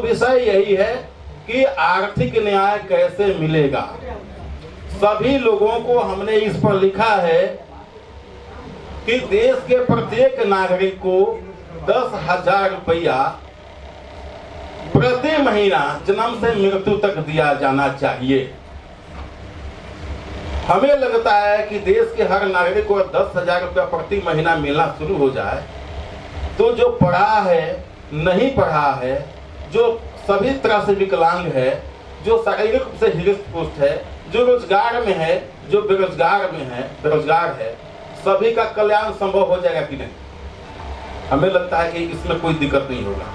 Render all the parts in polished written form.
विषय यही है कि आर्थिक न्याय कैसे मिलेगा। सभी लोगों को हमने इस पर लिखा है कि देश के प्रत्येक नागरिक को 10,000 रुपया प्रति महीना जन्म से मृत्यु तक दिया जाना चाहिए। हमें लगता है कि देश के हर नागरिक को 10,000 रुपया प्रति महीना मिलना शुरू हो जाए तो जो पढ़ा है, नहीं पढ़ा है, जो सभी तरह से विकलांग है, जो शारीरिक रूप से हिरिष्ट पुष्ट है, जो रोजगार में है, जो बेरोजगार है, सभी का कल्याण संभव हो जाएगा कि नहीं। हमें लगता है कि इसमें कोई दिक्कत नहीं होगा।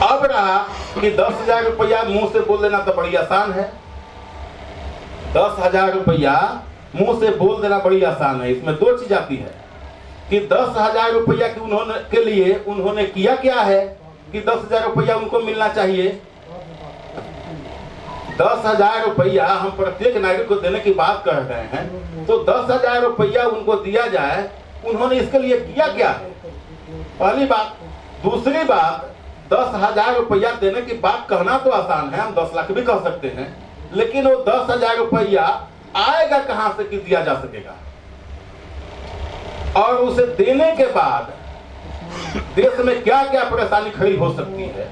अब रहा कि 10,000 रुपया मुंह से बोल देना तो बड़ी आसान है। 10,000 रुपया मुंह से बोल देना बड़ी आसान है। इसमें दो चीज आती है कि 10,000 रुपया के लिए उन्होंने किया क्या है कि 10,000 रुपया उनको मिलना चाहिए। 10,000 रुपया हम प्रत्येक नागरिक को देने की बात कर रहे हैं, तो 10,000 रुपया उनको दिया जाए, उन्होंने इसके लिए किया क्या है, पहली बात। दूसरी बात, 10,000 रुपया देने की बात कहना तो आसान है, हम 10 लाख भी कह सकते हैं, लेकिन वो 10,000 रुपया आएगा कहां से कि दिया जा सकेगा। और उसे देने के बाद देश में क्या क्या परेशानी खड़ी हो सकती है,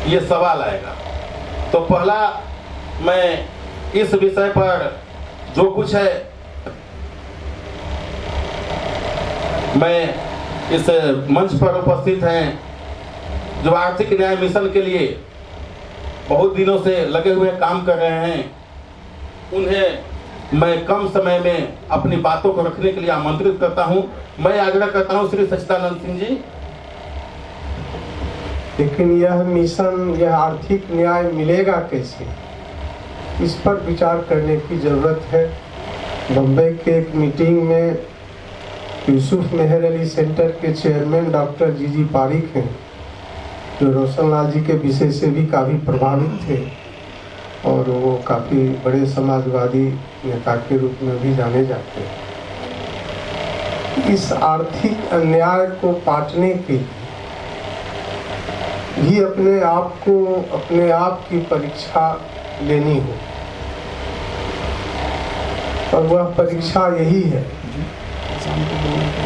ये सवाल आएगा। तो पहला मैं इस विषय पर जो कुछ है मैं इस मंच पर उपस्थित हैं जो आर्थिक न्याय मिशन के लिए बहुत दिनों से लगे हुए काम कर रहे हैं, उन्हें मैं कम समय में अपनी बातों को रखने के लिए आमंत्रित करता हूं। मैं आग्रह करता हूं श्री सच्चिदानंद सिंह जी। लेकिन यह मिशन, यह आर्थिक न्याय मिलेगा कैसे, इस पर विचार करने की जरूरत है। बम्बई के एक मीटिंग में यूसुफ मेहर अली सेंटर के चेयरमैन डॉक्टर जी पारिक हैं, जो रोशन लाल जी के विषय से भी काफ़ी प्रभावित थे और वो काफ़ी बड़े समाजवादी नेता के रूप में भी जाने जाते हैं। इस आर्थिक अन्याय को पाटने के लिए अपने आप की परीक्षा लेनी हो, और वह परीक्षा यही है,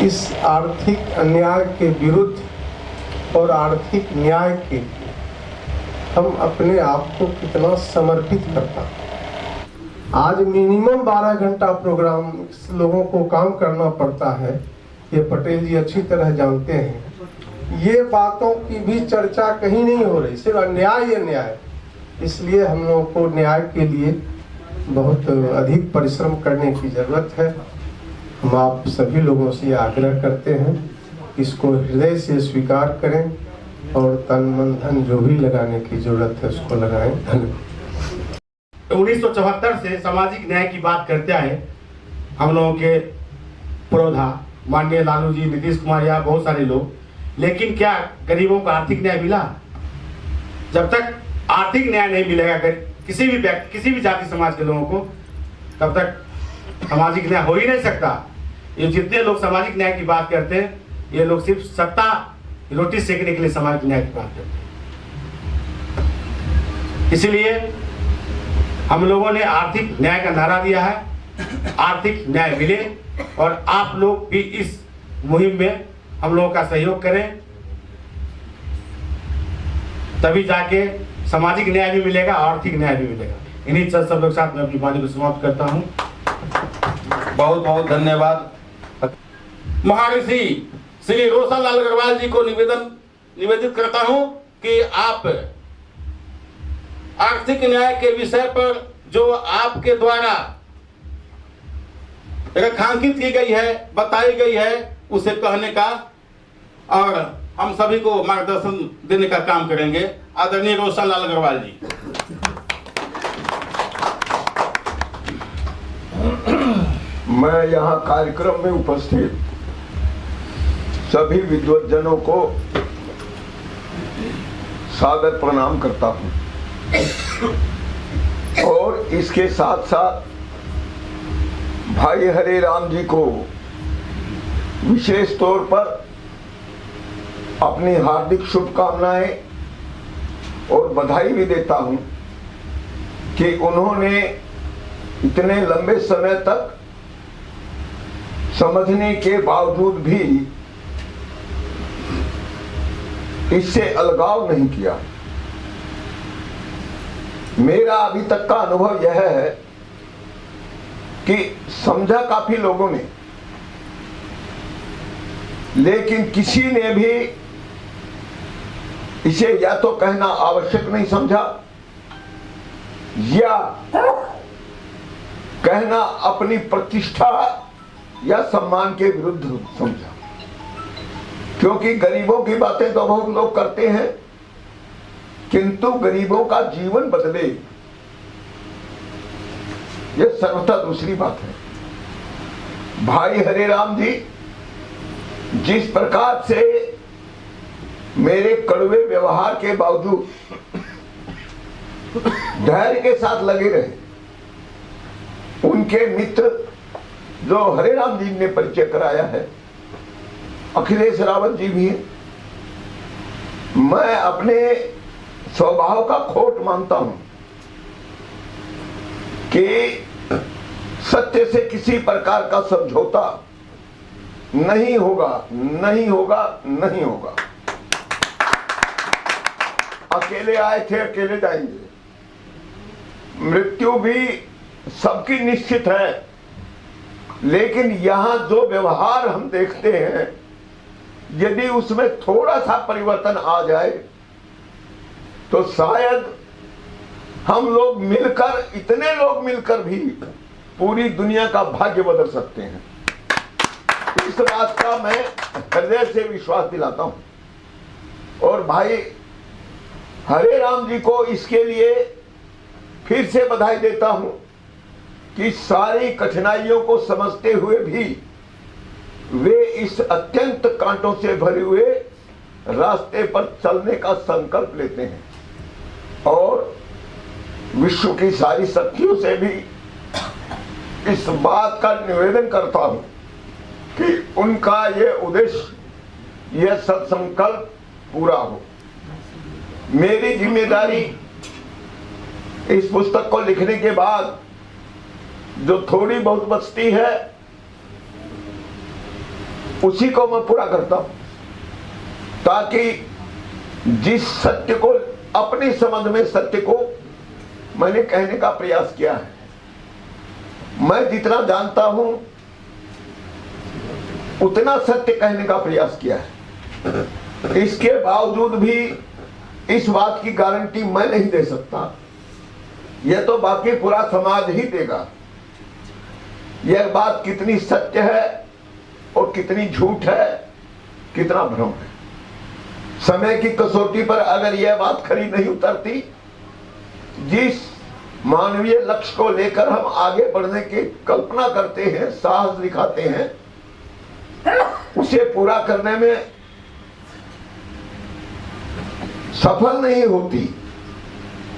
इस आर्थिक अन्याय के विरुद्ध और आर्थिक न्याय के लिए हम अपने आप को कितना समर्पित करता। आज मिनिमम 12 घंटा प्रोग्राम लोगों को काम करना पड़ता है, ये पटेल जी अच्छी तरह जानते हैं। ये बातों की भी चर्चा कहीं नहीं हो रही, सिर्फ अन्याय। इसलिए हम लोगों को न्याय के लिए बहुत अधिक परिश्रम करने की जरूरत है। हम आप सभी लोगों से आग्रह करते हैं, इसको हृदय से स्वीकार करें और तन मन धन जो भी लगाने की जरूरत है उसको लगाएं। धन्यवाद। 1974 से सामाजिक न्याय की बात करते आए हम लोगों के पुरोधा माननीय लालू जी, नीतीश कुमार या बहुत सारे लोग, लेकिन क्या गरीबों को आर्थिक न्याय मिला? जब तक आर्थिक न्याय नहीं मिलेगा किसी भी व्यक्ति, किसी भी जाति समाज के लोगों को, तब तक सामाजिक न्याय हो ही नहीं सकता। ये जितने लोग सामाजिक न्याय की बात करते हैं, ये लोग सिर्फ सत्ता रोटी सेकने के लिए सामाजिक न्याय की बात करते हैं। इसलिए हम लोगों ने आर्थिक न्याय का नारा दिया है, आर्थिक न्याय मिले, और आप लोग भी इस मुहिम में हम लोगों का सहयोग करें, तभी जाके सामाजिक न्याय भी मिलेगा, आर्थिक न्याय भी मिलेगा। इन्हीं चंद शब्दों के साथ मैं अपनी वाणी को समाप्त करता हूं। बहुत बहुत धन्यवाद। महर्षि श्री रोशन लाल अग्रवाल जी को निवेदित करता हूं कि आप आर्थिक न्याय के विषय पर जो आपके द्वारा रेखांकित की गई है, बताई गई है, उसे कहने का और हम सभी को मार्गदर्शन देने का काम करेंगे। आदरणीय रोशन लाल अग्रवाल जी। मैं यहाँ कार्यक्रम में उपस्थित सभी विद्वज्जनों को सादर प्रणाम करता हूँ, और इसके साथ साथ भाई हरे राम जी को विशेष तौर पर अपनी हार्दिक शुभकामनाएं और बधाई भी देता हूं कि उन्होंने इतने लंबे समय तक समझने के बावजूद भी इससे अलगाव नहीं किया। मेरा अभी तक का अनुभव यह है कि समझा काफी लोगों ने, लेकिन किसी ने भी इसे या तो कहना आवश्यक नहीं समझा या कहना अपनी प्रतिष्ठा या सम्मान के विरुद्ध समझा। क्योंकि गरीबों की बातें तो बहुत लोग करते हैं, किंतु गरीबों का जीवन बदले यह सर्वथा दूसरी बात है। भाई हरेराम जी जिस प्रकार से मेरे कड़वे व्यवहार के बावजूद धैर्य के साथ लगे रहे, उनके मित्र जो हरेराम जी ने परिचय कराया है, अखिलेश रावत जी भी हैं। मैं अपने स्वभाव का खोट मानता हूं कि सत्य से किसी प्रकार का समझौता नहीं होगा, नहीं होगा, नहीं होगा। अकेले आए थे, अकेले जाएंगे। मृत्यु भी सबकी निश्चित है, लेकिन यहां जो व्यवहार हम देखते हैं, यदि उसमें थोड़ा सा परिवर्तन आ जाए तो शायद हम लोग मिलकर, इतने लोग मिलकर भी पूरी दुनिया का भाग्य बदल सकते हैं। इस बात का मैं हृदय से विश्वास दिलाता हूं और भाई हरेराम जी को इसके लिए फिर से बधाई देता हूं कि सारी कठिनाइयों को समझते हुए भी वे इस अत्यंत कांटों से भरे हुए रास्ते पर चलने का संकल्प लेते हैं और विश्व की सारी शक्तियों से भी इस बात का निवेदन करता हूं कि उनका ये उद्देश्य, यह सत्संकल्प पूरा हो। मेरी जिम्मेदारी इस पुस्तक को लिखने के बाद जो थोड़ी बहुत बचती है उसी को मैं पूरा करता हूं, ताकि जिस सत्य को, अपनी समझ में सत्य को मैंने कहने का प्रयास किया है, मैं जितना जानता हूं उतना सत्य कहने का प्रयास किया है। इसके बावजूद भी इस बात की गारंटी मैं नहीं दे सकता, यह तो बाकी पूरा समाज ही देगा। यह बात कितनी सत्य है और कितनी झूठ है, कितना भ्रम है, समय की कसौटी पर अगर यह बात खरी नहीं उतरती, जिस मानवीय लक्ष्य को लेकर हम आगे बढ़ने की कल्पना करते हैं, साहस दिखाते हैं, उसे पूरा करने में सफल नहीं होती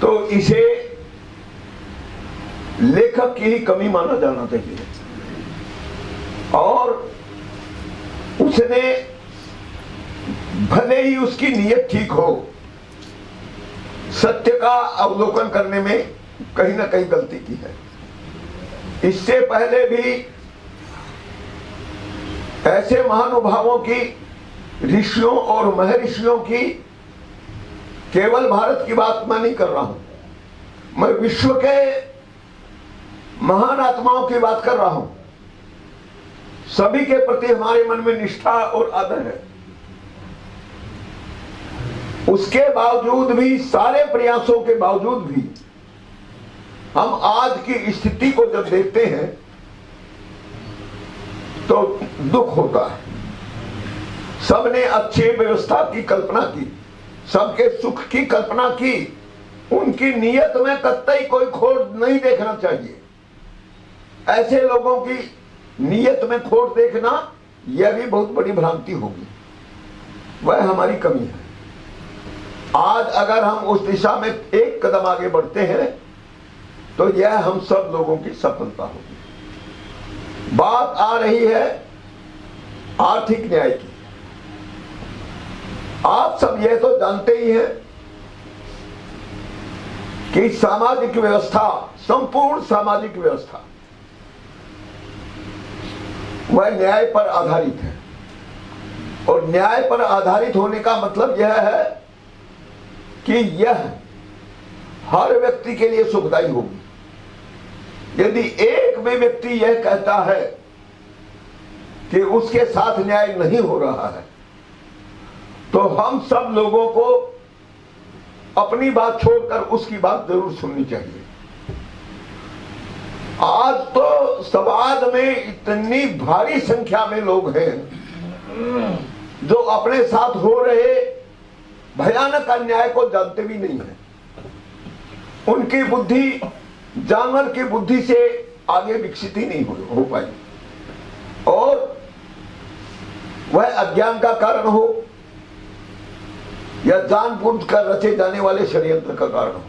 तो इसे लेखक की ही कमी माना जाना चाहिए। और उसने भले ही उसकी नीयत ठीक हो, सत्य का अवलोकन करने में कहीं ना कहीं गलती की है। इससे पहले भी ऐसे महानुभावों की, ऋषियों और महर्षियों की, केवल भारत की बात मैं नहीं कर रहा हूं, मैं विश्व के महान आत्माओं की बात कर रहा हूं। सभी के प्रति हमारे मन में निष्ठा और आदर है। उसके बावजूद भी, सारे प्रयासों के बावजूद भी हम आज की स्थिति को जब देखते हैं तो दुख होता है। सबने अच्छी व्यवस्था की कल्पना की, सबके सुख की कल्पना की, उनकी नीयत में कतई कोई खोट नहीं देखना चाहिए। ऐसे लोगों की नीयत में खोट देखना यह भी बहुत बड़ी भ्रांति होगी, वह हमारी कमी है। आज अगर हम उस दिशा में एक कदम आगे बढ़ते हैं तो यह हम सब लोगों की सफलता होगी। बात आ रही है आर्थिक न्याय की। आप सब यह तो जानते ही हैं कि सामाजिक व्यवस्था, संपूर्ण सामाजिक व्यवस्था वह न्याय पर आधारित है। और न्याय पर आधारित होने का मतलब यह है कि यह हर व्यक्ति के लिए सुखदायी होगी। यदि एक भी व्यक्ति यह कहता है कि उसके साथ न्याय नहीं हो रहा है, तो हम सब लोगों को अपनी बात छोड़कर उसकी बात जरूर सुननी चाहिए। आज तो समाज में इतनी भारी संख्या में लोग हैं जो अपने साथ हो रहे भयानक अन्याय को जानते भी नहीं है। उनकी बुद्धि जानवर की बुद्धि से आगे विकसित ही नहीं हो पाई, और वह अज्ञान का कारण हो या जानबूझकर रचे जाने वाले षड्यंत्र का कारण हो।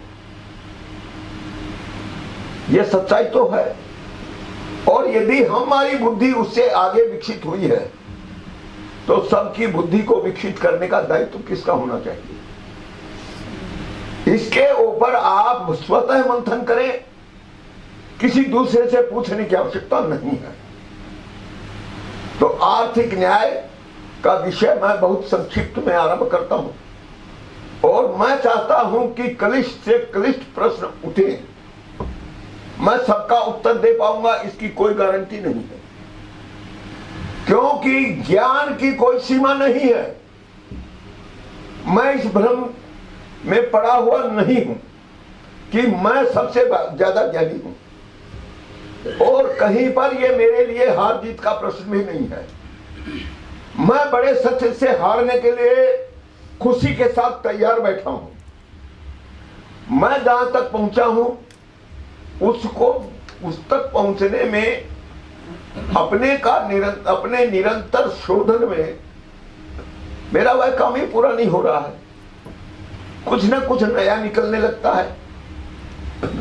यह सच्चाई तो है। और यदि हमारी बुद्धि उससे आगे विकसित हुई है, तो सबकी बुद्धि को विकसित करने का दायित्व किसका होना चाहिए? इसके ऊपर आप स्वतः मंथन करें, किसी दूसरे से पूछने की आवश्यकता नहीं है। तो आर्थिक न्याय का विषय मैं बहुत संक्षिप्त में आरंभ करता हूं, और मैं चाहता हूं कि क्लिष्ट से क्लिष्ट प्रश्न उठे। मैं सबका उत्तर दे पाऊंगा इसकी कोई गारंटी नहीं है, क्योंकि ज्ञान की कोई सीमा नहीं है। मैं इस भ्रम में पड़ा हुआ नहीं हूं कि मैं सबसे ज्यादा ज्ञानी हूं, और कहीं पर यह मेरे लिए हार जीत का प्रश्न भी नहीं है। मैं बड़े सत्य से हारने के लिए खुशी के साथ तैयार बैठा हूं। मैं जहां तक पहुंचा हूं उस तक पहुंचने में अपने निरंतर शोधन में मेरा वह काम ही पूरा नहीं हो रहा है। कुछ न कुछ नया निकलने लगता है।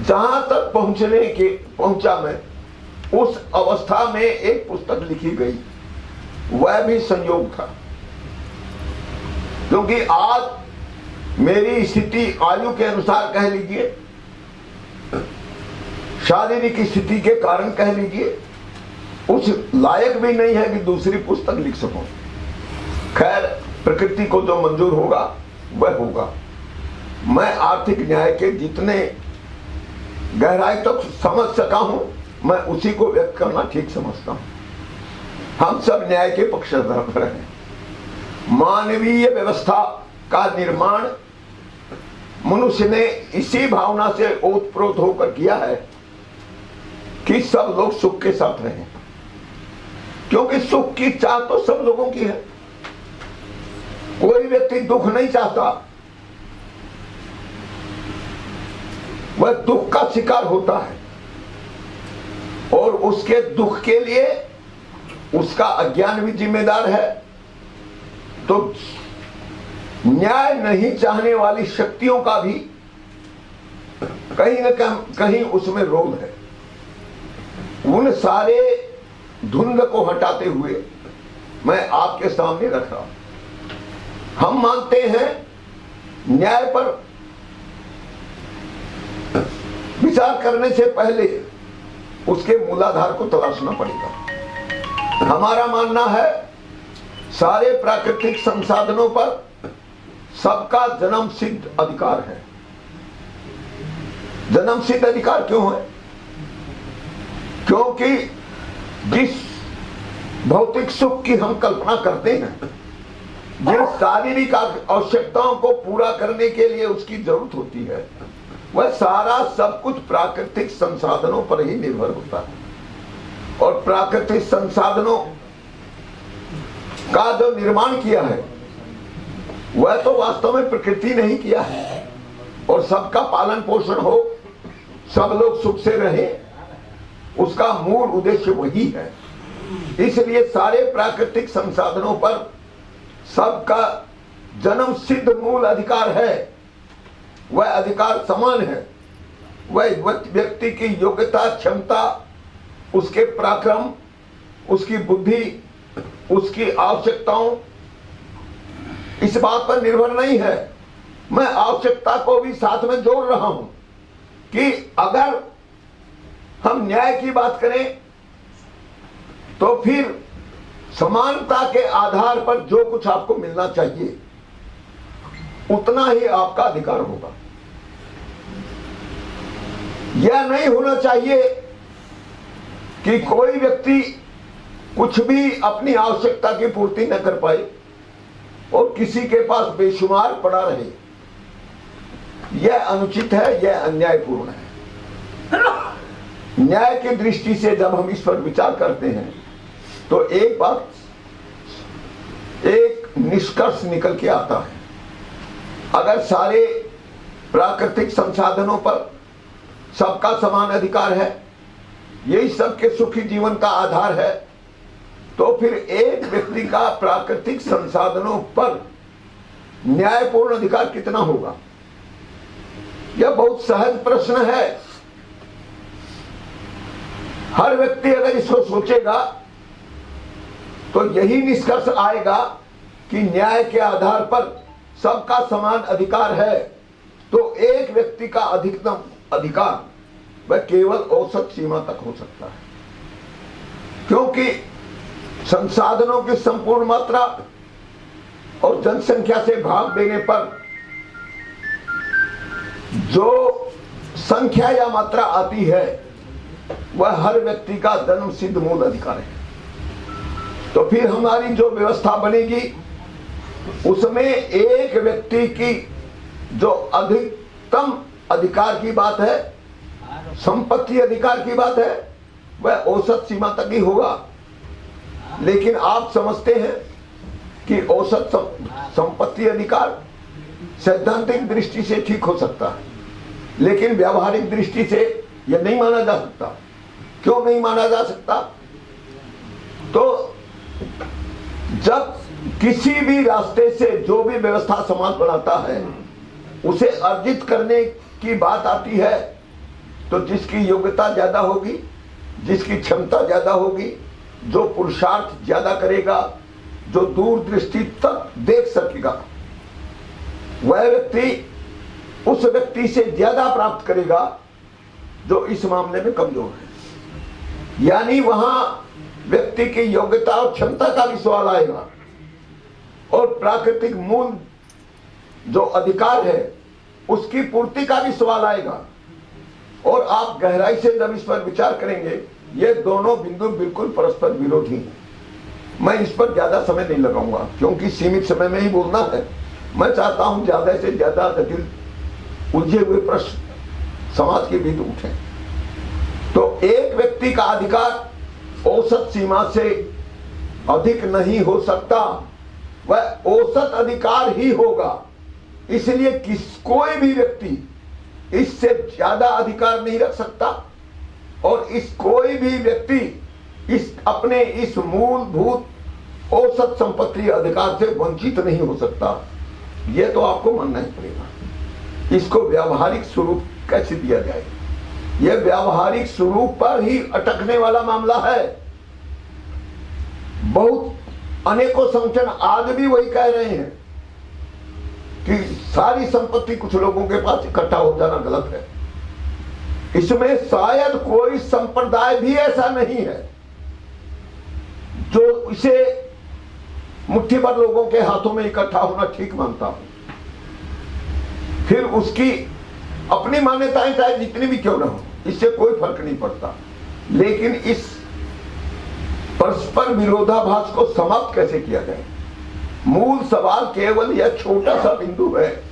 जहां तक पहुंचा मैं, उस अवस्था में एक पुस्तक लिखी गई, वह भी संयोग था। क्योंकि आज मेरी स्थिति आयु के अनुसार कह लीजिए, शारीरिक स्थिति के कारण कह लीजिए, उस लायक भी नहीं है कि दूसरी पुस्तक लिख सकूं। खैर, प्रकृति को जो मंजूर होगा वह होगा। मैं आर्थिक न्याय के जितने गहराई तक समझ सका हूं, मैं उसी को व्यक्त करना ठीक समझता हूं। हम सब न्याय के पक्षधर हैं। मानवीय व्यवस्था का निर्माण मनुष्य ने इसी भावना से ओतप्रोत होकर किया है कि सब लोग सुख के साथ रहें, क्योंकि सुख की चाह तो सब लोगों की है। कोई व्यक्ति दुख नहीं चाहता, वह दुख का शिकार होता है, और उसके दुख के लिए उसका अज्ञान भी जिम्मेदार है। तो न्याय नहीं चाहने वाली शक्तियों का भी कहीं न कहीं उसमें रोल है। उन सारे धुंध को हटाते हुए मैं आपके सामने रख रहा हूं। हम मानते हैं न्याय पर विचार करने से पहले उसके मूलाधार को तलाशना पड़ेगा। हमारा मानना है सारे प्राकृतिक संसाधनों पर सबका जन्म सिद्ध अधिकार है। जन्म सिद्ध अधिकार क्यों है? क्योंकि जिस भौतिक सुख की हम कल्पना करते हैं, जिन शारीरिक आवश्यकताओं को पूरा करने के लिए उसकी जरूरत होती है, वह सारा सब कुछ प्राकृतिक संसाधनों पर ही निर्भर होता है। और प्राकृतिक संसाधनों का जो निर्माण किया है वह तो वास्तव में प्रकृति ने ही किया है। और सबका पालन पोषण हो, सब लोग सुख से रहें, उसका मूल उद्देश्य वही है। इसलिए सारे प्राकृतिक संसाधनों पर सबका जन्म सिद्ध मूल अधिकार है। वह अधिकार समान है। वह व्यक्ति की योग्यता, क्षमता, उसके पराक्रम, उसकी बुद्धि, उसकी आवश्यकताओं इस बात पर निर्भर नहीं है। मैं आवश्यकता को भी साथ में जोड़ रहा हूं कि अगर हम न्याय की बात करें तो फिर समानता के आधार पर जो कुछ आपको मिलना चाहिए उतना ही आपका अधिकार होगा। यह नहीं होना चाहिए कि कोई व्यक्ति कुछ भी अपनी आवश्यकता की पूर्ति न कर पाए और किसी के पास बेशुमार पड़ा रहे। यह अनुचित है, यह अन्यायपूर्ण है। न्याय की दृष्टि से जब हम इस पर विचार करते हैं तो एक निष्कर्ष निकल के आता है। अगर सारे प्राकृतिक संसाधनों पर सबका समान अधिकार है, यही सबके सुखी जीवन का आधार है, तो फिर एक व्यक्ति का प्राकृतिक संसाधनों पर न्यायपूर्ण अधिकार कितना होगा? यह बहुत सहज प्रश्न है। हर व्यक्ति अगर इसको सोचेगा तो यही निष्कर्ष आएगा कि न्याय के आधार पर सबका समान अधिकार है, तो एक व्यक्ति का अधिकतम अधिकार वह केवल औसत सीमा तक हो सकता है, क्योंकि संसाधनों की संपूर्ण मात्रा और जनसंख्या से भाग देने पर जो संख्या या मात्रा आती है वह हर व्यक्ति का जन्म सिद्ध मूल अधिकार है। तो फिर हमारी जो व्यवस्था बनेगी उसमें एक व्यक्ति की जो अधिकतम अधिकार की बात है, संपत्ति अधिकार की बात है, वह औसत सीमा तक ही होगा। लेकिन आप समझते हैं कि औसत संपत्ति अधिकार सैद्धांतिक दृष्टि से ठीक हो सकता है, लेकिन व्यावहारिक दृष्टि से यह नहीं माना जा सकता। क्यों नहीं माना जा सकता? तो जब किसी भी रास्ते से जो भी व्यवस्था समाज बनाता है उसे अर्जित करने की बात आती है तो जिसकी योग्यता ज्यादा होगी, जिसकी क्षमता ज्यादा होगी, जो पुरुषार्थ ज्यादा करेगा, जो दूरदृष्टि तक देख सकेगा, वह व्यक्ति उस व्यक्ति से ज्यादा प्राप्त करेगा जो इस मामले में कमजोर है। यानी वहां व्यक्ति की योग्यता और क्षमता का भी सवाल आएगा और प्राकृतिक मूल जो अधिकार है उसकी पूर्ति का भी सवाल आएगा। और आप गहराई से जब इस पर विचार करेंगे, ये दोनों बिंदु बिल्कुल परस्पर विरोधी हैं। मैं इस पर ज्यादा समय नहीं लगाऊंगा क्योंकि सीमित समय में ही बोलना है। मैं चाहता हूं ज्यादा से ज्यादा जटिल उलझे हुए प्रश्न समाज के बीच उठे। तो एक व्यक्ति का अधिकार औसत सीमा से अधिक नहीं हो सकता, वह औसत अधिकार ही होगा। इसलिए कोई भी व्यक्ति इससे ज्यादा अधिकार नहीं रख सकता और कोई भी व्यक्ति अपने इस मूलभूत औसत संपत्ति अधिकार से वंचित नहीं हो सकता। यह तो आपको मानना ही पड़ेगा। इसको व्यावहारिक स्वरूप कैसे दिया जाए? यह व्यावहारिक स्वरूप पर ही अटकने वाला मामला है। बहुत अनेकों संगठन आज भी वही कह रहे हैं कि सारी संपत्ति कुछ लोगों के पास इकट्ठा हो जाना गलत है। इसमें शायद कोई संप्रदाय भी ऐसा नहीं है जो इसे मुट्ठी भर लोगों के हाथों में इकट्ठा होना ठीक मानता हो। फिर उसकी अपनी मान्यताएं चाहे जितनी भी क्यों ना हो, इससे कोई फर्क नहीं पड़ता। लेकिन इस परस्पर विरोधाभास को समाप्त कैसे किया जाए? मूल सवाल केवल यह छोटा सा बिंदु है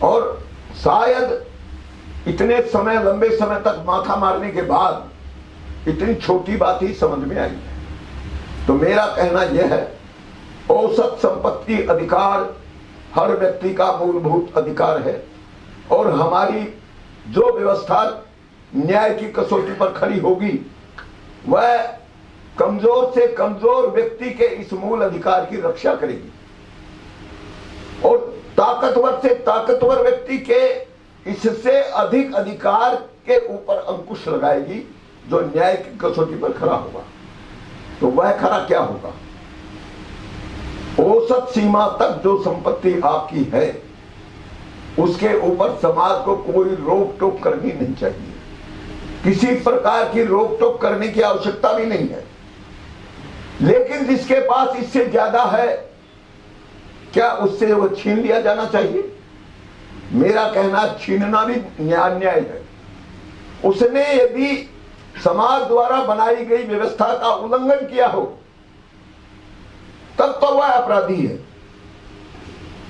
और शायद इतने समय लंबे समय तक माथा मारने के बाद इतनी छोटी बात ही समझ में आई है। तो मेरा कहना यह है, औसत संपत्ति अधिकार हर व्यक्ति का मूलभूत अधिकार है और हमारी जो व्यवस्था न्याय की कसौटी पर खड़ी होगी वह कमजोर से कमजोर व्यक्ति के इस मूल अधिकार की रक्षा करेगी और ताकतवर से ताकतवर व्यक्ति के इससे अधिक अधिकार के ऊपर अंकुश लगाएगी जो न्याय की कसौटी पर खड़ा होगा। तो वह खड़ा क्या होगा? औसत सीमा तक जो संपत्ति आपकी है उसके ऊपर समाज को कोई रोक टोक करनी नहीं चाहिए। किसी प्रकार की रोक टोक करने की आवश्यकता भी नहीं है। लेकिन जिसके पास इससे ज्यादा है, क्या उससे वो छीन लिया जाना चाहिए? मेरा कहना छीनना भी अन्याय है। उसने यदि समाज द्वारा बनाई गई व्यवस्था का उल्लंघन किया हो तब तो वह अपराधी है।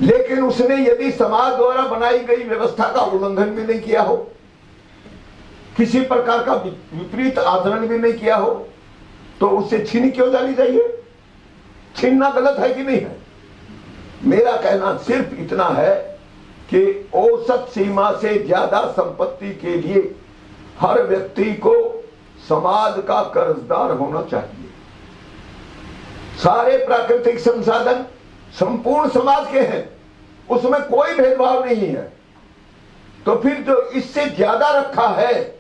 लेकिन उसने यदि समाज द्वारा बनाई गई व्यवस्था का उल्लंघन भी नहीं किया हो, किसी प्रकार का विपरीत आचरण भी नहीं किया हो, तो उससे छीनी क्यों जानी चाहिए? छीनना गलत है कि नहीं है? मेरा कहना सिर्फ इतना है कि औसत सीमा से ज्यादा संपत्ति के लिए हर व्यक्ति को समाज का कर्जदार होना चाहिए। सारे प्राकृतिक संसाधन संपूर्ण समाज के हैं, उसमें कोई भेदभाव नहीं है। तो फिर जो इससे ज्यादा रखा है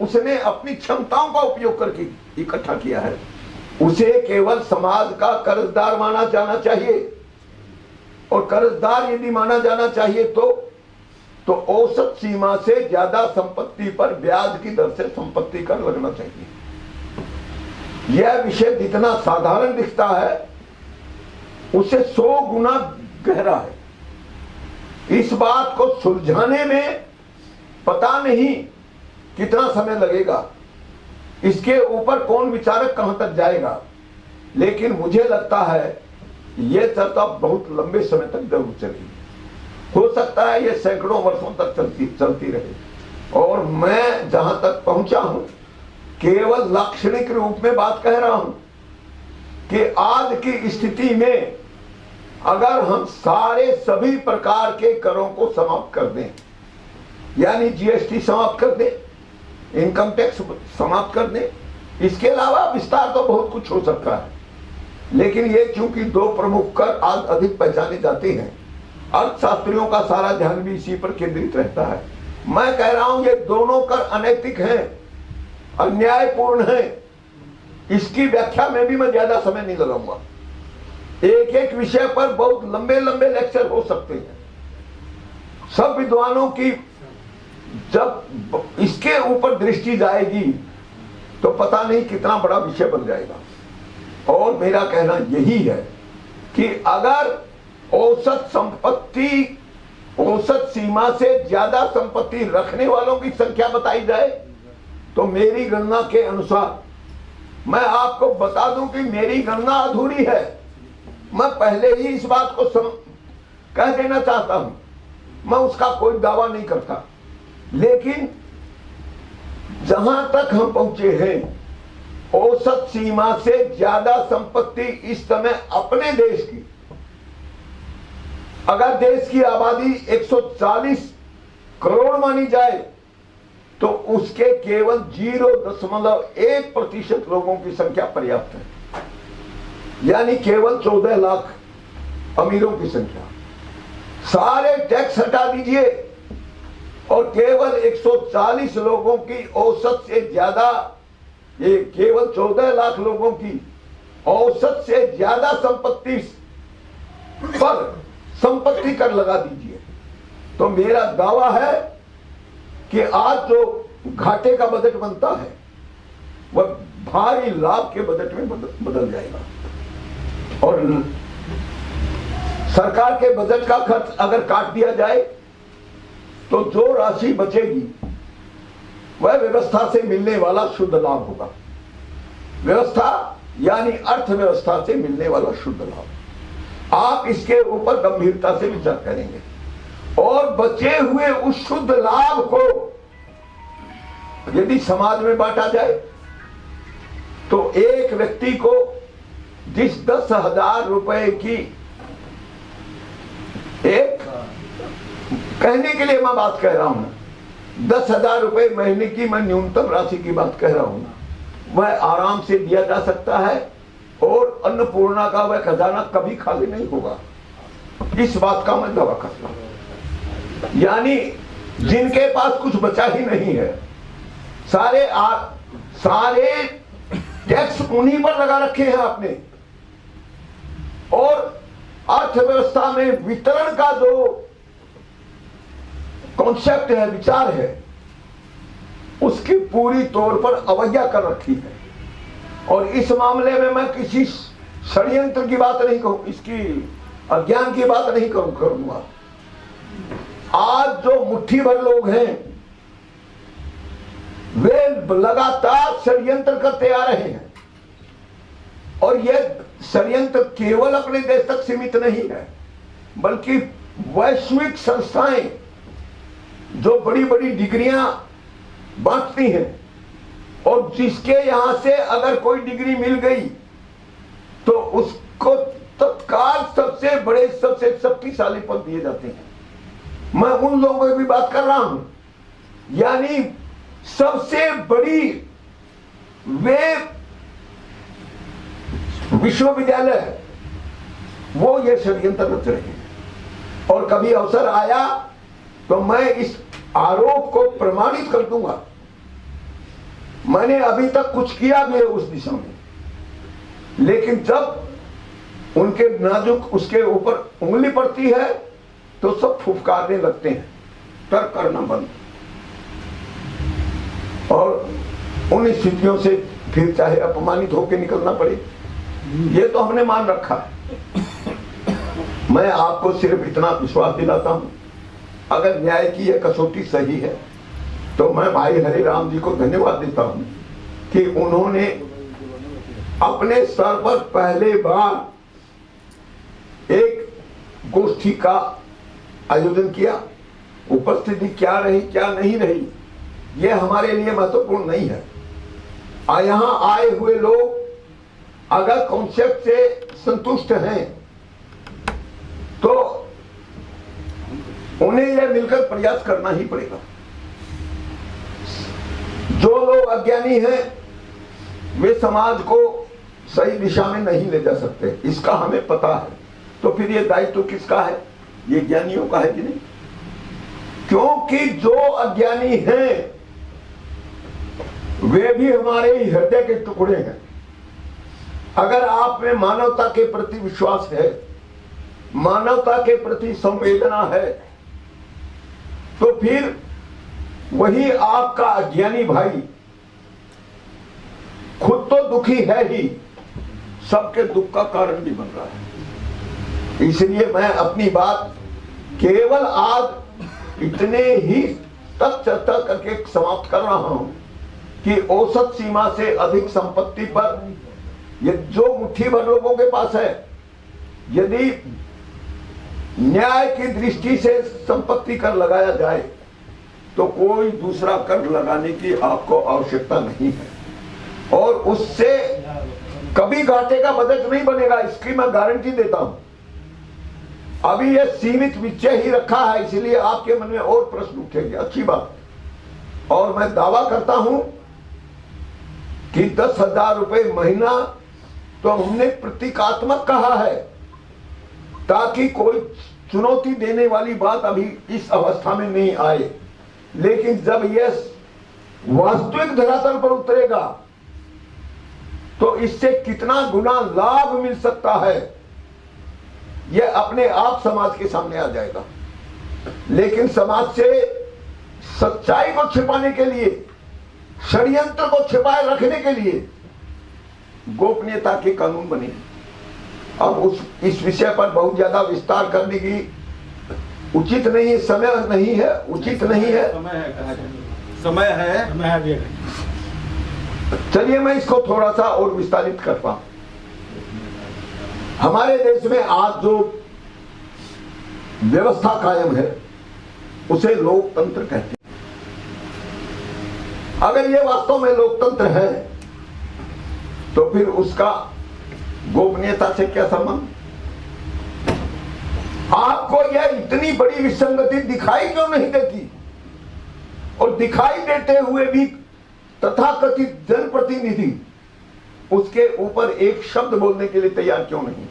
उसने अपनी क्षमताओं का उपयोग करके इकट्ठा किया है, उसे केवल समाज का कर्जदार माना जाना चाहिए। और कर्जदार यदि माना जाना चाहिए तो औसत सीमा से ज्यादा संपत्ति पर ब्याज की दर से संपत्ति कर लगना चाहिए। यह विषय जितना साधारण दिखता है उससे 100 गुना गहरा है। इस बात को सुलझाने में पता नहीं कितना समय लगेगा, इसके ऊपर कौन विचारक कहां तक जाएगा, लेकिन मुझे लगता है यह चर्चा बहुत लंबे समय तक जरूर चलेगी। हो सकता है यह सैकड़ों वर्षों तक चलती रहे। और मैं जहां तक पहुंचा हूं केवल लाक्षणिक रूप में बात कह रहा हूं कि आज की स्थिति में अगर हम सभी प्रकार के करों को समाप्त कर दें, यानी जीएसटी समाप्त कर दें, इनकम टैक्स समाप्त कर दें, इसके अलावा विस्तार तो बहुत कुछ हो सकता है। लेकिन ये चूंकि 2 प्रमुख कर आज अधिक पहचाने जाते हैं, अर्थशास्त्रियों का सारा ध्यान भी इसी पर केंद्रित रहता है। मैं कह रहा हूं ये दोनों कर अनैतिक हैं, अन्यायपूर्ण हैं। इसकी व्याख्या में भी मैं ज्यादा समय नहीं लगाऊंगा। एक एक विषय पर बहुत लंबे लंबे लेक्चर हो सकते हैं। सब विद्वानों की जब इसके ऊपर दृष्टि जाएगी तो पता नहीं कितना बड़ा विषय बन जाएगा। और मेरा कहना यही है कि अगर औसत संपत्ति, औसत सीमा से ज्यादा संपत्ति रखने वालों की संख्या बताई जाए तो मेरी गणना के अनुसार, मैं आपको बता दूं कि मेरी गणना अधूरी है। मैं पहले ही इस बात को कह देना चाहता हूं, मैं उसका कोई दावा नहीं करता। लेकिन जहां तक हम पहुंचे हैं, औसत सीमा से ज्यादा संपत्ति इस समय अपने देश की, अगर देश की आबादी 140 करोड़ मानी जाए तो उसके केवल 0.1% लोगों की संख्या पर्याप्त है, यानी केवल 14 लाख अमीरों की संख्या। सारे टैक्स हटा दीजिए और केवल 140 लोगों की औसत से ज्यादा, ये केवल 14 लाख लोगों की औसत से ज्यादा संपत्ति पर संपत्ति कर लगा दीजिए, तो मेरा दावा है कि आज जो घाटे का बजट बनता है वह भारी लाभ के बजट में बदल जाएगा। और सरकार के बजट का खर्च अगर काट दिया जाए तो जो राशि बचेगी वह व्यवस्था से मिलने वाला शुद्ध लाभ होगा। व्यवस्था यानी अर्थव्यवस्था से मिलने वाला शुद्ध लाभ। आप इसके ऊपर गंभीरता से विचार करेंगे और बचे हुए उस शुद्ध लाभ को यदि समाज में बांटा जाए तो एक व्यक्ति को जिस 10,000 रुपए की, एक कहने के लिए मैं बात कह रहा हूं, 10,000 रुपए महीने की मैं न्यूनतम राशि की बात कह रहा हूं, वह आराम से दिया जा सकता है और अन्नपूर्णा का वह खजाना कभी खाली नहीं होगा। इस बात का मैं दावा करता हूं। यानी जिनके पास कुछ बचा ही नहीं है, सारे टैक्स उन्हीं पर लगा रखे हैं आपने, और अर्थव्यवस्था में वितरण का जो कॉन्सेप्ट है, विचार है, उसकी पूरी तौर पर अवज्ञा कर रखी है। और इस मामले में मैं किसी षड्यंत्र की बात नहीं कहूं, इसकी अज्ञान की बात नहीं करूंगा। आज जो मुट्ठी भर लोग हैं वे लगातार षड्यंत्र करते आ रहे हैं, और यह षड्यंत्र केवल अपने देश तक सीमित नहीं है, बल्कि वैश्विक संस्थाएं जो बड़ी बड़ी डिग्रियां बांटती हैं, और जिसके यहां से अगर कोई डिग्री मिल गई तो उसको तत्काल सबसे बड़े, सबसे शक्तिशाली पद दिए जाते हैं। मैं उन लोगों की भी बात कर रहा हूं, यानी सबसे बड़ी वे विश्वविद्यालय वो ये षड्यंत्र रच रहे हैं। और कभी अवसर आया तो मैं इस आरोप को प्रमाणित कर दूंगा। मैंने अभी तक कुछ किया भी है उस दिशा में, लेकिन जब उनके नाजुक उसके ऊपर उंगली पड़ती है तो सब फुफकारने लगते हैं, तर्क करना बंद। और उन स्थितियों से फिर चाहे अपमानित होकर निकलना पड़े, ये तो हमने मान रखा है। मैं आपको सिर्फ इतना विश्वास दिलाता हूं, अगर न्याय की यह कसौटी सही है तो मैं भाई हरिराम जी को धन्यवाद देता हूं कि उन्होंने अपने स्तर पर पहले बार एक गोष्ठी का आयोजन किया। उपस्थिति क्या रही क्या नहीं रही यह हमारे लिए महत्वपूर्ण नहीं है। यहां आए हुए लोग अगर कॉन्सेप्ट से संतुष्ट हैं तो उन्हें यह मिलकर प्रयास करना ही पड़ेगा। जो लोग अज्ञानी हैं वे समाज को सही दिशा में नहीं ले जा सकते, इसका हमें पता है। तो फिर ये दायित्व किसका है? ये ज्ञानियों का है कि नहीं? क्योंकि जो अज्ञानी हैं वे भी हमारे हृदय के टुकड़े हैं। अगर आप में मानवता के प्रति विश्वास है, मानवता के प्रति संवेदना है, तो फिर वही आपका अज्ञानी भाई खुद तो दुखी है ही, सबके दुख का कारण भी बन रहा है। इसलिए मैं अपनी बात केवल आज इतने ही तक चर्चा करके समाप्त कर रहा हूं कि औसत सीमा से अधिक संपत्ति पर ये जो मुट्ठी भर लोगों के पास है, यदि न्याय की दृष्टि से संपत्ति कर लगाया जाए तो कोई दूसरा कर लगाने की आपको आवश्यकता नहीं है, और उससे कभी घाटे का बजट नहीं बनेगा, इसकी मैं गारंटी देता हूं। अभी यह सीमित विषय ही रखा है, इसलिए आपके मन में और प्रश्न उठेंगे, अच्छी बात। और मैं दावा करता हूं कि 10,000 रुपए महीना तो हमने प्रतीकात्मक कहा है, ताकि कोई चुनौती देने वाली बात अभी इस अवस्था में नहीं आए। लेकिन जब यह वास्तविक धरातल पर उतरेगा तो इससे कितना गुना लाभ मिल सकता है यह अपने आप समाज के सामने आ जाएगा। लेकिन समाज से सच्चाई को छिपाने के लिए, षड्यंत्र को छिपाए रखने के लिए गोपनीयता के कानून बने। अब इस विषय पर बहुत ज्यादा विस्तार करने की उचित नहीं है, समय नहीं है, उचित नहीं है, समय है। चलिए मैं इसको थोड़ा सा और विस्तारित करता हूं। हमारे देश में आज जो व्यवस्था कायम है उसे लोकतंत्र कहते हैं। अगर ये वास्तव में लोकतंत्र है तो फिर उसका गोपनीयता से क्या संबंध? आपको यह इतनी बड़ी विसंगति दिखाई क्यों नहीं देती? और दिखाई देते हुए भी तथाकथित जनप्रतिनिधि उसके ऊपर एक शब्द बोलने के लिए तैयार क्यों नहीं?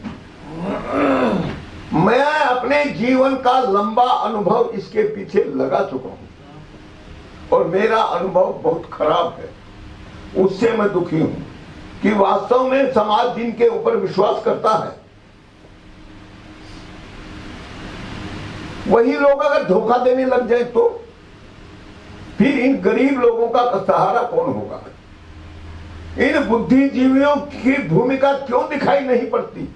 मैं अपने जीवन का लंबा अनुभव इसके पीछे लगा चुका हूं और मेरा अनुभव बहुत खराब है। उससे मैं दुखी हूं कि वास्तव में समाज जिनके ऊपर विश्वास करता है वही लोग अगर धोखा देने लग जाए तो फिर इन गरीब लोगों का सहारा कौन होगा? इन बुद्धिजीवियों की भूमिका क्यों दिखाई नहीं पड़ती,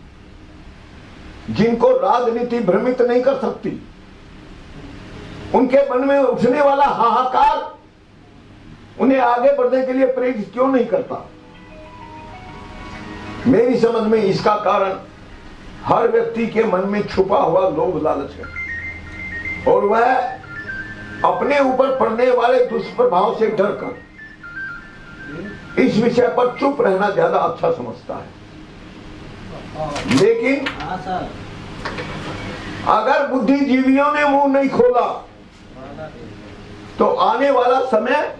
जिनको राजनीति भ्रमित नहीं कर सकती? उनके मन में उठने वाला हाहाकार उन्हें आगे बढ़ने के लिए प्रेरित क्यों नहीं करता? मेरी समझ में इसका कारण हर व्यक्ति के मन में छुपा हुआ लोभ लालच है, और वह अपने ऊपर पड़ने वाले दुष्प्रभाव से डरकर इस विषय पर चुप रहना ज्यादा अच्छा समझता है। लेकिन अगर बुद्धिजीवियों ने मुंह नहीं खोला तो आने वाला समय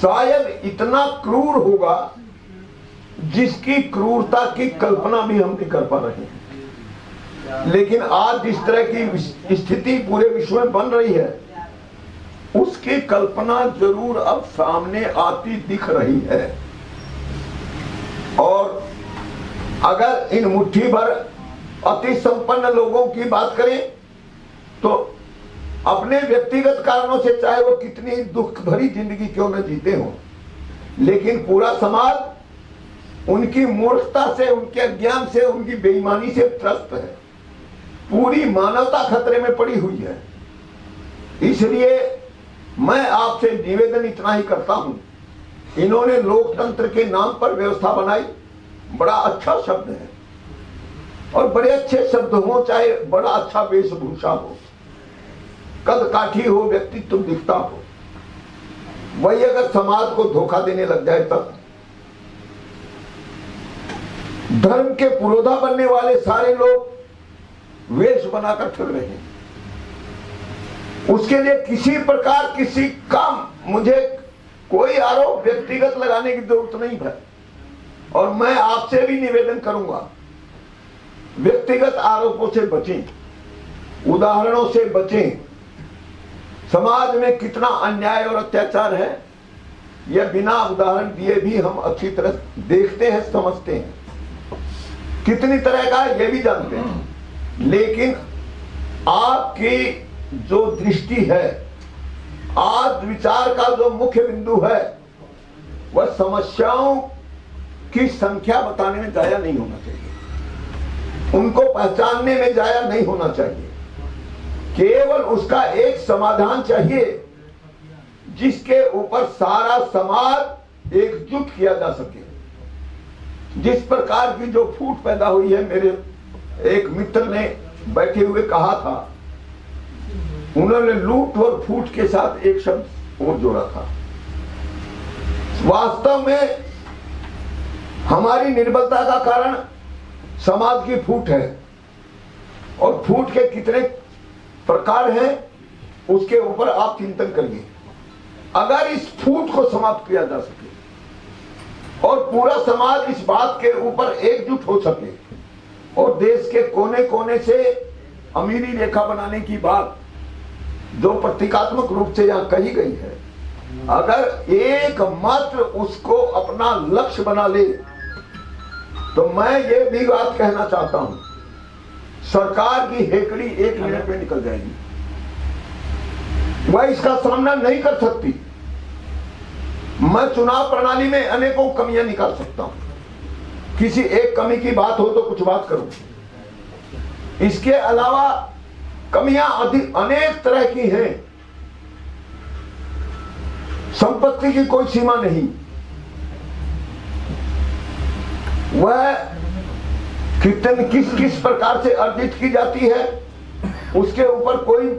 शायद इतना क्रूर होगा जिसकी क्रूरता की कल्पना भी हम नहीं कर पा रहे हैं। लेकिन आज जिस तरह की स्थिति पूरे विश्व में बन रही है, उसकी कल्पना जरूर अब सामने आती दिख रही है। और अगर इन मुट्ठी भर अति संपन्न लोगों की बात करें तो अपने व्यक्तिगत कारणों से चाहे वो कितनी दुख भरी जिंदगी क्यों न जीते हो, लेकिन पूरा समाज उनकी मूर्खता से, उनके अज्ञान से, उनकी बेईमानी से त्रस्त है। पूरी मानवता खतरे में पड़ी हुई है। इसलिए मैं आपसे निवेदन इतना ही करता हूं, इन्होंने लोकतंत्र के नाम पर व्यवस्था बनाई, बड़ा अच्छा शब्द है और बड़े अच्छे शब्द हो, चाहे बड़ा अच्छा वेशभूषा हो, कद काठी हो, व्यक्तित्व दिखता हो, वही अगर समाज को धोखा देने लग जाए तब धर्म के पुरोधा बनने वाले सारे लोग वेश बनाकर फिर रहे हैं। उसके लिए किसी प्रकार किसी का मुझे कोई आरोप व्यक्तिगत लगाने की जरूरत नहीं है, और मैं आपसे भी निवेदन करूंगा, व्यक्तिगत आरोपों से बचें, उदाहरणों से बचें। समाज में कितना अन्याय और अत्याचार है, यह बिना उदाहरण दिए भी हम अच्छी तरह देखते हैं, समझते हैं। कितनी तरह का है यह भी जानते हैं। लेकिन आपकी जो दृष्टि है, आज विचार का जो मुख्य बिंदु है, वह समस्याओं की संख्या बताने में जाया नहीं होना चाहिए, उनको पहचानने में जाया नहीं होना चाहिए। केवल उसका एक समाधान चाहिए जिसके ऊपर सारा समाज एकजुट किया जा सके। जिस प्रकार की जो फूट पैदा हुई है, मेरे एक मित्र ने बैठे हुए कहा था, उन्होंने लूट और फूट के साथ एक शब्द और जोड़ा था। वास्तव में हमारी निर्बलता का कारण समाज की फूट है, और फूट के कितने प्रकार हैं उसके ऊपर आप चिंतन करिए। अगर इस फूट को समाप्त किया जा सके और पूरा समाज इस बात के ऊपर एकजुट हो सके, और देश के कोने कोने से अमीरी रेखा बनाने की बात जो प्रतीकात्मक रूप से यहां कही गई है, अगर एकमात्र उसको अपना लक्ष्य बना ले, तो मैं ये भी बात कहना चाहता हूं, सरकार की हेकड़ी एक मिनट में निकल जाएगी। वह इसका सामना नहीं कर सकती। मैं चुनाव प्रणाली में अनेकों कमियां निकाल सकता हूं, किसी एक कमी की बात हो तो कुछ बात करूं। इसके अलावा कमियां अनेक तरह की हैं। संपत्ति की कोई सीमा नहीं, वह किस किस प्रकार से अर्जित की जाती है उसके ऊपर कोई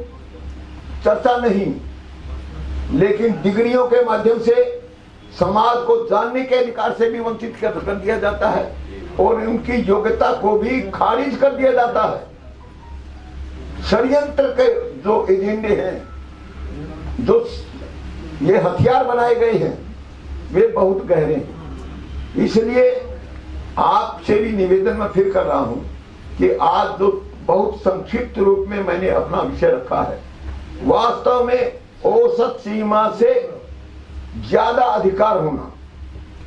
चर्चा नहीं, लेकिन डिग्रियों के माध्यम से समाज को जानने के अधिकार से भी वंचित कर दिया जाता है, और उनकी योग्यता को भी खारिज कर दिया जाता है। षड्यंत्र के जो एजेंडे हैं, जो ये हथियार बनाए गए हैं, वे बहुत गहरे हैं। इसलिए आपसे भी निवेदन मैं फिर कर रहा हूं कि आज जो बहुत संक्षिप्त रूप में मैंने अपना विषय रखा है, वास्तव में औसत सीमा से ज्यादा अधिकार होना,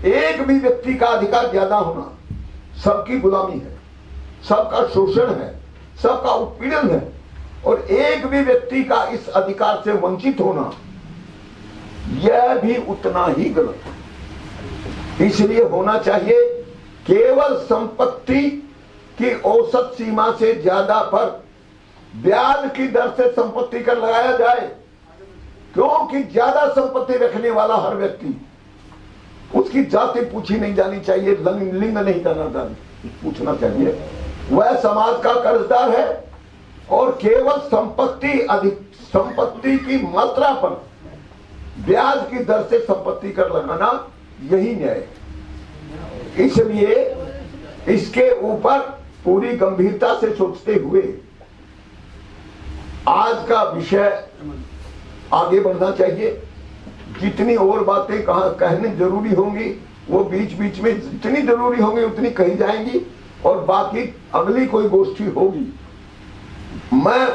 एक भी व्यक्ति का अधिकार ज्यादा होना सबकी गुलामी है, सबका शोषण है, सबका उत्पीड़न है। और एक भी व्यक्ति का इस अधिकार से वंचित होना, यह भी उतना ही गलत है। इसलिए होना चाहिए केवल संपत्ति की औसत सीमा से ज्यादा पर ब्याज की दर से संपत्ति कर लगाया जाए, क्योंकि ज्यादा संपत्ति रखने वाला हर व्यक्ति, उसकी जाति पूछी नहीं जानी चाहिए, लिंग नहीं जाना पूछना चाहिए, वह समाज का कर्जदार है और केवल संपत्ति की मात्रा पर ब्याज की दर से संपत्ति कर लगाना यही न्याय है। इसलिए इसके ऊपर पूरी गंभीरता से सोचते हुए आज का विषय आगे बढ़ना चाहिए। जितनी और बातें कहने जरूरी होंगी वो बीच बीच में जितनी जरूरी होंगी उतनी कही जाएंगी, और बाकी अगली कोई गोष्ठी होगी, मैं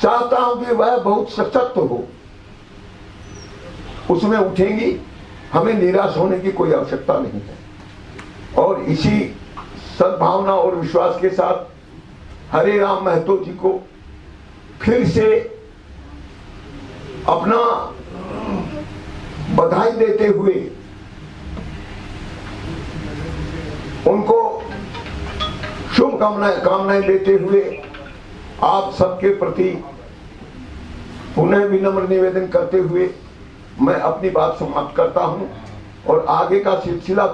चाहता हूं कि वह बहुत सशक्त हो, उसमें उठेंगी। हमें निराश होने की कोई आवश्यकता नहीं है। और इसी सद्भावना और विश्वास के साथ हरे राम महतो जी को फिर से अपना बधाई देते हुए, उनको शुभकामनाएं देते हुए आप सबके प्रति पुनः विनम्र निवेदन करते हुए मैं अपनी बात समाप्त करता हूं, और आगे का सिलसिला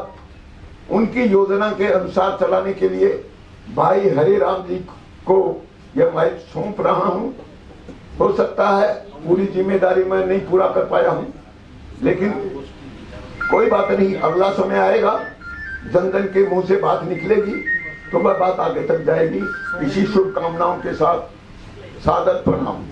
उनकी योजना के अनुसार चलाने के लिए भाई हरे राम जी को यह माइक सौंप रहा हूं। हो सकता है पूरी जिम्मेदारी मैं नहीं पूरा कर पाया हूं, लेकिन कोई बात नहीं, अगला समय आएगा, जन जन के मुंह से बात निकलेगी तो वह बात आगे तक जाएगी। इसी शुभकामनाओं के साथ सादर प्रणाम।